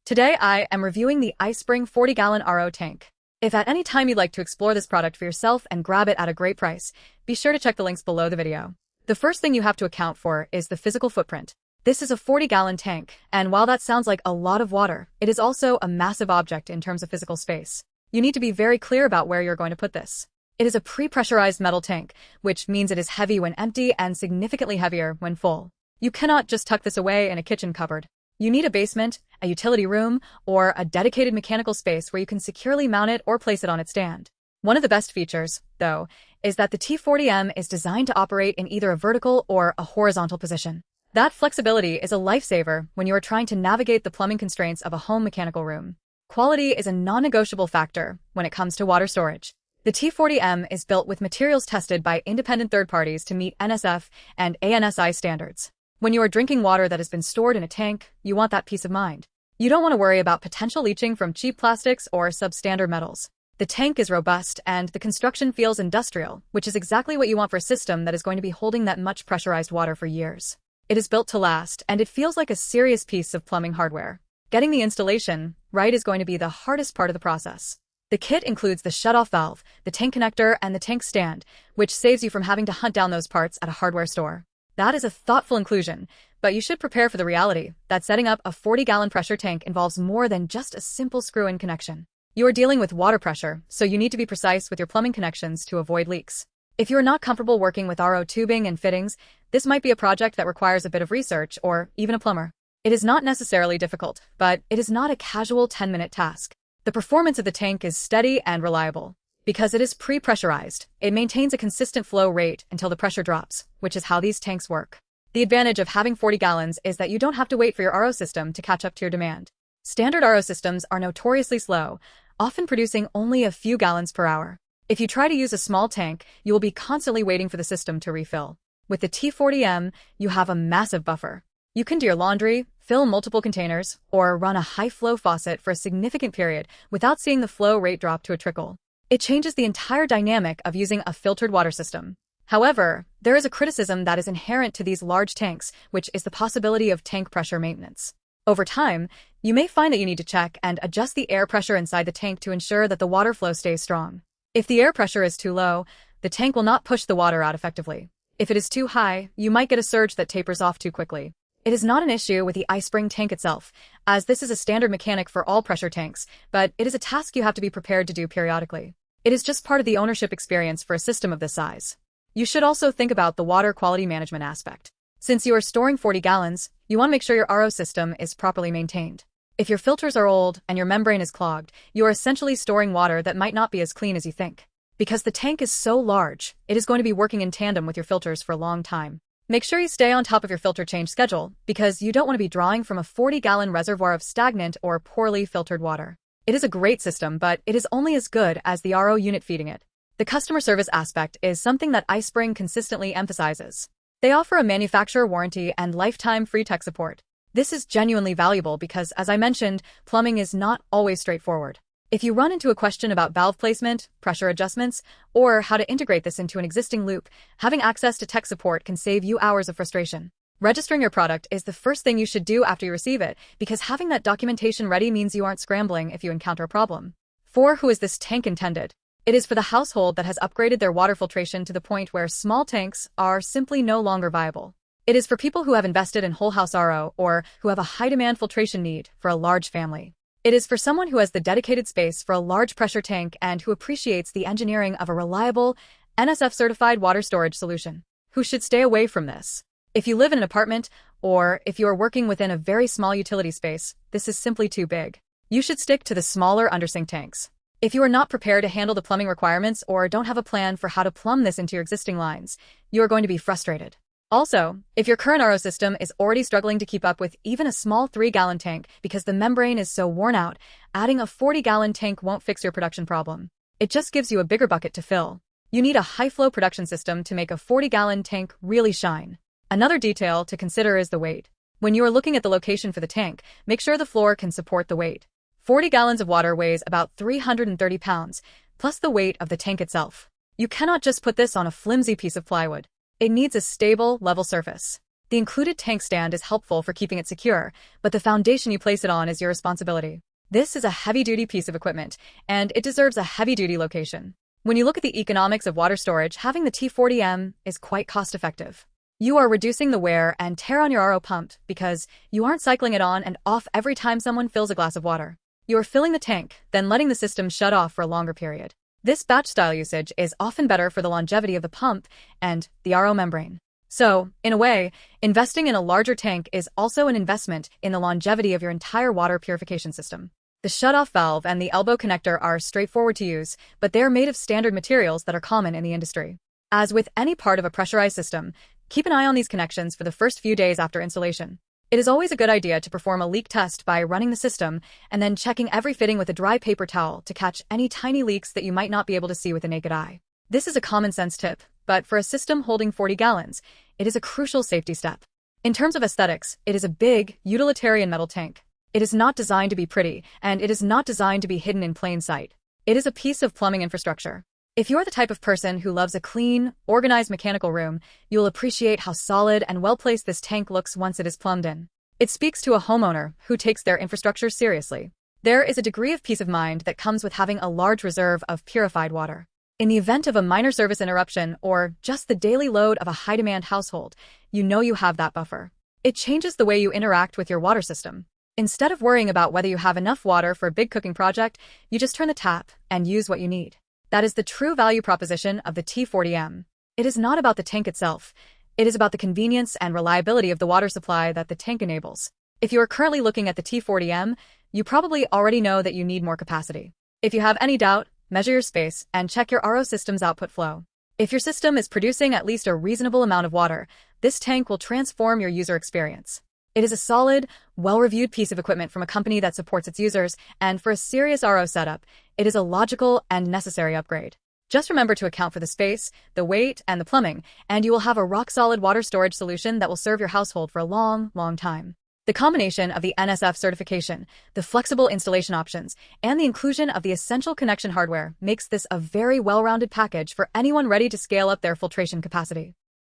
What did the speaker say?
Today I am reviewing the iSpring 40-gallon RO tank. If at any time you'd like to explore this product for yourself and grab it at a great price, be sure to check the links below the video. The first thing you have to account for is the physical footprint. This is a 40-gallon tank, and while that sounds like a lot of water, it is also a massive object in terms of physical space. You need to be very clear about where you're going to put this. It is a pre-pressurized metal tank, which means it is heavy when empty and significantly heavier when full. You cannot just tuck this away in a kitchen cupboard. You need a basement, a utility room, or a dedicated mechanical space where you can securely mount it or place it on its stand. One of the best features, though, is that the T40M is designed to operate in either a vertical or a horizontal position. That flexibility is a lifesaver when you are trying to navigate the plumbing constraints of a home mechanical room. Quality is a non-negotiable factor when it comes to water storage. The T40M is built with materials tested by independent third parties to meet NSF and ANSI standards. When you are drinking water that has been stored in a tank, you want that peace of mind. You don't want to worry about potential leaching from cheap plastics or substandard metals. The tank is robust and the construction feels industrial, which is exactly what you want for a system that is going to be holding that much pressurized water for years. It is built to last, and it feels like a serious piece of plumbing hardware. Getting the installation right is going to be the hardest part of the process. The kit includes the shutoff valve, the tank connector, and the tank stand, which saves you from having to hunt down those parts at a hardware store. That is a thoughtful inclusion, but you should prepare for the reality that setting up a 40-gallon pressure tank involves more than just a simple screw-in connection. You are dealing with water pressure, so you need to be precise with your plumbing connections to avoid leaks. If you are not comfortable working with RO tubing and fittings, this might be a project that requires a bit of research or even a plumber. It is not necessarily difficult, but it is not a casual 10-minute task. The performance of the tank is steady and reliable. Because it is pre-pressurized, it maintains a consistent flow rate until the pressure drops, which is how these tanks work. The advantage of having 40 gallons is that you don't have to wait for your RO system to catch up to your demand. Standard RO systems are notoriously slow, often producing only a few gallons per hour. If you try to use a small tank, you will be constantly waiting for the system to refill. With the T40M, you have a massive buffer. You can do your laundry, fill multiple containers, or run a high-flow faucet for a significant period without seeing the flow rate drop to a trickle. It changes the entire dynamic of using a filtered water system. However, there is a criticism that is inherent to these large tanks, which is the possibility of tank pressure maintenance. Over time, you may find that you need to check and adjust the air pressure inside the tank to ensure that the water flow stays strong. If the air pressure is too low, the tank will not push the water out effectively. If it is too high, you might get a surge that tapers off too quickly. It is not an issue with the iSpring tank itself, as this is a standard mechanic for all pressure tanks, but it is a task you have to be prepared to do periodically. It is just part of the ownership experience for a system of this size. You should also think about the water quality management aspect. Since you are storing 40 gallons, you want to make sure your RO system is properly maintained. If your filters are old and your membrane is clogged, you are essentially storing water that might not be as clean as you think. Because the tank is so large, it is going to be working in tandem with your filters for a long time. Make sure you stay on top of your filter change schedule, because you don't want to be drawing from a 40-gallon reservoir of stagnant or poorly filtered water. It is a great system, but it is only as good as the RO unit feeding it. The customer service aspect is something that iSpring consistently emphasizes. They offer a manufacturer warranty and lifetime free tech support. This is genuinely valuable because, as I mentioned, plumbing is not always straightforward. If you run into a question about valve placement, pressure adjustments, or how to integrate this into an existing loop, having access to tech support can save you hours of frustration. Registering your product is the first thing you should do after you receive it, because having that documentation ready means you aren't scrambling if you encounter a problem. For who is this tank intended? It is for the household that has upgraded their water filtration to the point where small tanks are simply no longer viable. It is for people who have invested in whole house RO or who have a high-demand filtration need for a large family. It is for someone who has the dedicated space for a large pressure tank and who appreciates the engineering of a reliable, NSF-certified water storage solution. Who should stay away from this? If you live in an apartment, or if you are working within a very small utility space, this is simply too big. You should stick to the smaller undersink tanks. If you are not prepared to handle the plumbing requirements or don't have a plan for how to plumb this into your existing lines, you are going to be frustrated. Also, if your current RO system is already struggling to keep up with even a small 3-gallon tank because the membrane is so worn out, adding a 40-gallon tank won't fix your production problem. It just gives you a bigger bucket to fill. You need a high-flow production system to make a 40-gallon tank really shine. Another detail to consider is the weight. When you are looking at the location for the tank, make sure the floor can support the weight. 40 gallons of water weighs about 330 pounds, plus the weight of the tank itself. You cannot just put this on a flimsy piece of plywood. It needs a stable, level surface. The included tank stand is helpful for keeping it secure, but the foundation you place it on is your responsibility. This is a heavy-duty piece of equipment, and it deserves a heavy-duty location. When you look at the economics of water storage, having the T40M is quite cost-effective. You are reducing the wear and tear on your RO pump because you aren't cycling it on and off every time someone fills a glass of water. You are filling the tank, then letting the system shut off for a longer period. This batch-style usage is often better for the longevity of the pump and the RO membrane. So, in a way, investing in a larger tank is also an investment in the longevity of your entire water purification system. The shutoff valve and the elbow connector are straightforward to use, but they are made of standard materials that are common in the industry. As with any part of a pressurized system, keep an eye on these connections for the first few days after installation. It is always a good idea to perform a leak test by running the system and then checking every fitting with a dry paper towel to catch any tiny leaks that you might not be able to see with the naked eye. This is a common sense tip, but for a system holding 40 gallons, it is a crucial safety step. In terms of aesthetics, it is a big, utilitarian metal tank. It is not designed to be pretty, and it is not designed to be hidden in plain sight. It is a piece of plumbing infrastructure. If you're the type of person who loves a clean, organized mechanical room, you'll appreciate how solid and well-placed this tank looks once it is plumbed in. It speaks to a homeowner who takes their infrastructure seriously. There is a degree of peace of mind that comes with having a large reserve of purified water. In the event of a minor service interruption or just the daily load of a high-demand household, you know you have that buffer. It changes the way you interact with your water system. Instead of worrying about whether you have enough water for a big cooking project, you just turn the tap and use what you need. That is the true value proposition of the T40M. It is not about the tank itself. It is about the convenience and reliability of the water supply that the tank enables. If you are currently looking at the T40M, you probably already know that you need more capacity. If you have any doubt, measure your space and check your RO system's output flow. If your system is producing at least a reasonable amount of water, this tank will transform your user experience. It is a solid, well-reviewed piece of equipment from a company that supports its users, and for a serious RO setup, it is a logical and necessary upgrade. Just remember to account for the space, the weight, and the plumbing, and you will have a rock-solid water storage solution that will serve your household for a long, long time. The combination of the NSF certification, the flexible installation options, and the inclusion of the essential connection hardware makes this a very well-rounded package for anyone ready to scale up their filtration capacity.